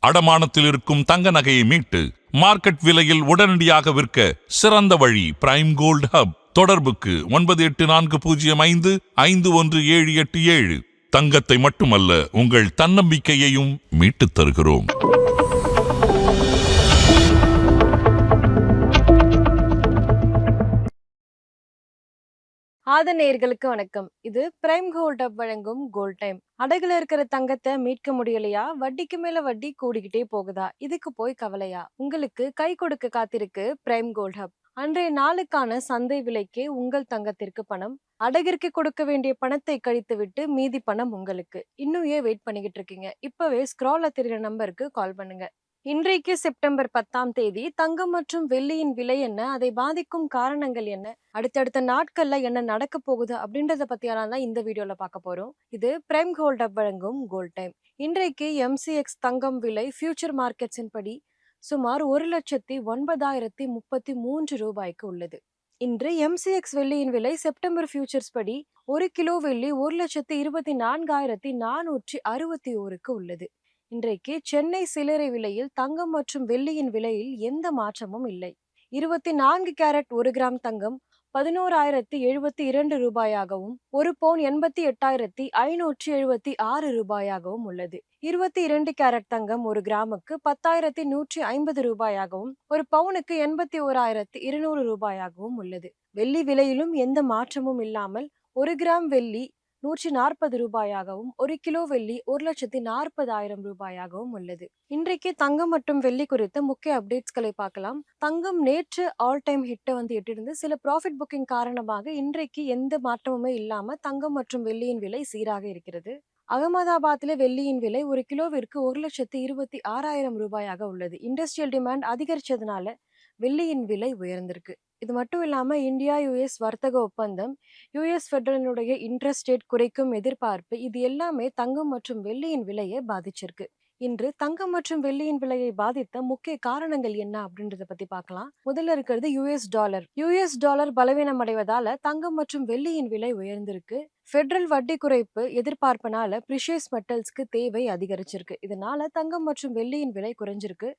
அடமானத்தில் இருக்கும் தங்க நகையை மீட்டு மார்க்கெட் விலையில் உடனடியாக விற்க சிறந்த வழி பிரைம் கோல்ட் ஹப். தொடர்புக்கு 9840551787. தங்கத்தை மட்டுமல்ல, உங்கள் தன்னம்பிக்கையையும் மீட்டுத் தருகிறோம். நேயர்களுக்கு வணக்கம். இது பிரைம் கோல்ட் ஹப் வழங்கும் கோல்ட் டைம். அடகுல இருக்கிற தங்கத்தை மீட்க முடியலையா? வட்டிக்கு மேல வட்டி கூடிக்கிட்டே போகுதா? இதுக்கு போய் கவலையா? உங்களுக்கு கை கொடுக்க காத்திருக்கு பிரைம் கோல்ட் ஹப். அன்றைய நாளுக்கான சந்தை விலைக்கே உங்கள் தங்கத்திற்கு பணம். அடகிற்கு கொடுக்க வேண்டிய பணத்தை கழித்து விட்டு மீதி பணம் உங்களுக்கு. இன்னும் ஏன் வெயிட் பண்ணிக்கிட்டு இருக்கீங்க? இப்பவே ஸ்க்ரால்ல தெரியுற நம்பருக்கு கால் பண்ணுங்க. இன்றைக்கு செப்டம்பர் 10ஆம் தேதி தங்கம் மற்றும் வெள்ளியின் விலை என்ன, அதை பாதிக்கும் காரணங்கள் என்ன, அடுத்தடுத்த நாட்கள்ல என்ன நடக்க போகுது அப்படின்றத பத்தியான தான் இந்த வீடியோல பார்க்க போறோம். இது பிரைம் கோல்ட் ஹப் வழங்கும் கோல்ட் டைம். இன்றைக்கு எம்சிஎக்ஸ் தங்கம் விலை ஃபியூச்சர் மார்க்கெட்ஸின் படி சுமார் 1,09,033 ரூபாய்க்கு உள்ளது. இன்று எம்சிஎக்ஸ் வெள்ளியின் விலை செப்டம்பர் ஃபியூச்சர்ஸ் படி 1 கிலோ வெள்ளி 1,24,461க்கு உள்ளது. இன்றைக்கு சென்னை சில்லறை விலையில் தங்கம் மற்றும் வெள்ளியின் விலையில் எந்த மாற்றமும் இல்லை. 24 கேரட் 1 கிராம் தங்கம் 11,072 ரூபாயாகவும், 1 பவுன் 88,576 ரூபாயாகவும் உள்ளது. 22 கேரட் தங்கம் 1 கிராமுக்கு 10,150 ரூபாயாகவும், 1 பவுனுக்கு 81,200 ரூபாயாகவும் உள்ளது. வெள்ளி விலையிலும் எந்த மாற்றமும் இல்லாமல் 1 கிராம் வெள்ளி 140 ரூபாயாகவும், 1 கிலோ வெள்ளி 1,40,000 ரூபாயாகவும் உள்ளது. இன்றைக்கு தங்கம் மற்றும் வெள்ளி குறித்த முக்கிய அப்டேட்ஸ்களை பார்க்கலாம். தங்கம் நேற்று ஆல் டைம் ஹிட்டை எட்டிருந்து சில ப்ராஃபிட் புக்கிங் காரணமாக இன்றைக்கு எந்த மாற்றமுமே இல்லாம தங்கம் மற்றும் வெள்ளியின் விலை சீராக இருக்கிறது. அகமதாபாத்ல வெள்ளியின் விலை 1 கிலோவிற்கு 1,26,000 ரூபாயாக உள்ளது. இண்டஸ்ட்ரியல் டிமாண்ட் அதிகரிச்சதுனால வெள்ளியின் விலை உயர்ந்திருக்கு. இது மட்டும் இல்லாம இந்தியா யுஎஸ் வர்த்தக ஒப்பந்தம், யுஎஸ் ஃபெடரலுடைய இன்ட்ரெஸ்ட் ரேட் குறைக்கும் எதிர்பார்ப்பு, இது எல்லாமே தங்கம் மற்றும் வெள்ளியின் விலையை பாதிச்சிருக்கு. இன்று தங்கம் மற்றும் வெள்ளியின் விலையை பாதித்த முக்கிய காரணங்கள் என்ன அப்படின்றத பத்தி பார்க்கலாம். முதல்ல இருக்கிறது யுஎஸ் டாலர். யுஎஸ் டாலர் பலவீனம் அடைவதால தங்கம் மற்றும் வெள்ளியின் விலை உயர்ந்திருக்கு. ஃபெடரல் வட்டி குறைப்பு எதிர்பார்ப்பனால பிரிஷியஸ் மெட்டல்ஸ்க்கு தேவை அதிகரிச்சிருக்கு. இதனால தங்கம் மற்றும் வெள்ளியின் விலை குறைஞ்சிருக்கு.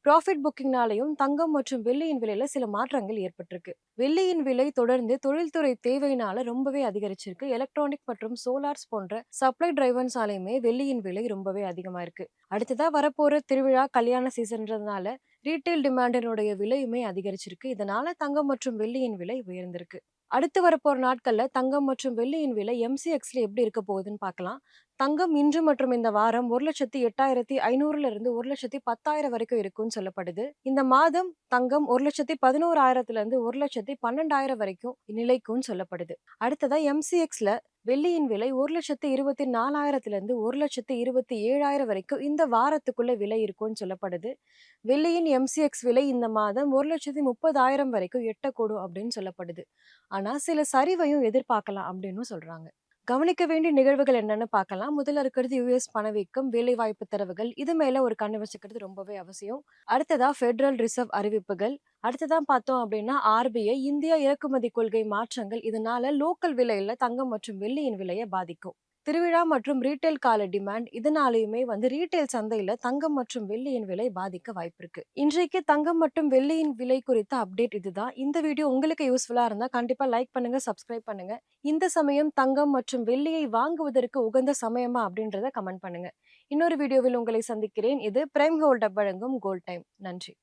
ப்ராஃபிட் புக்கிங்னாலையும் தங்கம் மற்றும் வெள்ளியின் விலையில சில மாற்றங்கள் ஏற்பட்டிருக்கு. வெள்ளியின் விலை தொடர்ந்து தொழில்துறை தேவையினால ரொம்பவே அதிகரிச்சிருக்கு. எலக்ட்ரானிக் மற்றும் சோலார்ஸ் போன்ற சப்ளை டிரைவர்ஸாலையுமே வெள்ளியின் விலை ரொம்பவே அதிகமா இருக்கு. அடுத்ததா வரப்போற திருவிழா கல்யாண சீசன்றதுனால ரீட்டைல் டிமாண்டினுடைய விலையுமே அதிகரிச்சிருக்கு. இதனால தங்கம் மற்றும் வெள்ளியின் விலை உயர்ந்திருக்கு. அடுத்து வரப்போற நாட்கள்ல தங்கம் மற்றும் வெள்ளியின் விலை எம்சிஎக்ஸ்ல எப்படி இருக்க போகுதுன்னு பார்க்கலாம். தங்கம் இன்று மற்றும் இந்த வாரம் 1,08,500 இருந்து 1,10,000 வரைக்கும் இருக்கும்னு சொல்லப்படுது. இந்த மாதம் தங்கம் 1,11,000 இருந்து 1,12,000 வரைக்கும் நிலைக்கும்னு சொல்லப்படுது. அடுத்ததா எம்சிஎக்ஸ்ல வெள்ளியின் விலை 1,24,000 இருந்து 1,27,000 வரைக்கும் இந்த வாரத்துக்குள்ள விலை இருக்கும்னு சொல்லப்படுது. வெள்ளியின் எம்சிஎக்ஸ் விலை இந்த மாதம் 1,30,000 வரைக்கும் எட்டக்கூடும் அப்படின்னு சொல்லப்படுது. ஆனா சில சரிவையும் எதிர்பார்க்கலாம் அப்படின்னு சொல்றாங்க. கவனிக்க வேண்டிய நிகழ்வுகள் என்னன்னு பார்க்கலாம். முதல்ல இருக்கிறது யுஎஸ் பணவீக்கம், வேலைவாய்ப்பு தரவுகள். இது மேல ஒரு கண்ணு வச்சுக்கிறது ரொம்பவே அவசியம். அடுத்ததா ஃபெடரல் ரிசர்வ் அறிவிப்புகள். அடுத்ததான் பார்த்தோம் அப்படின்னா ஆர்பிஐ இந்தியா இறக்குமதி கொள்கை மாற்றங்கள். இதனால லோக்கல் விலையில தங்கம் மற்றும் வெள்ளியின் விலையை பாதிக்கும். திருவிழா மற்றும் ரீட்டைல் கால டிமாண்ட், இதனாலேயுமே ரீட்டைல் சந்தையில தங்கம் மற்றும் வெள்ளியின் விலை பாதிக்க வாய்ப்பு இருக்கு. இன்றைக்கு தங்கம் மற்றும் வெள்ளியின் விலை குறித்த அப்டேட் இதுதான். இந்த வீடியோ உங்களுக்கு யூஸ்ஃபுல்லா இருந்தா கண்டிப்பா லைக் பண்ணுங்க, சப்ஸ்கிரைப் பண்ணுங்க. இந்த சமயம் தங்கம் மற்றும் வெள்ளியை வாங்குவதற்கு உகந்த சமயமா அப்படின்றத கமெண்ட் பண்ணுங்க. இன்னொரு வீடியோவில் உங்களை சந்திக்கிறேன். இது பிரைம் கோல்ட் ஹப் வழங்கும் கோல்ட் டைம். நன்றி.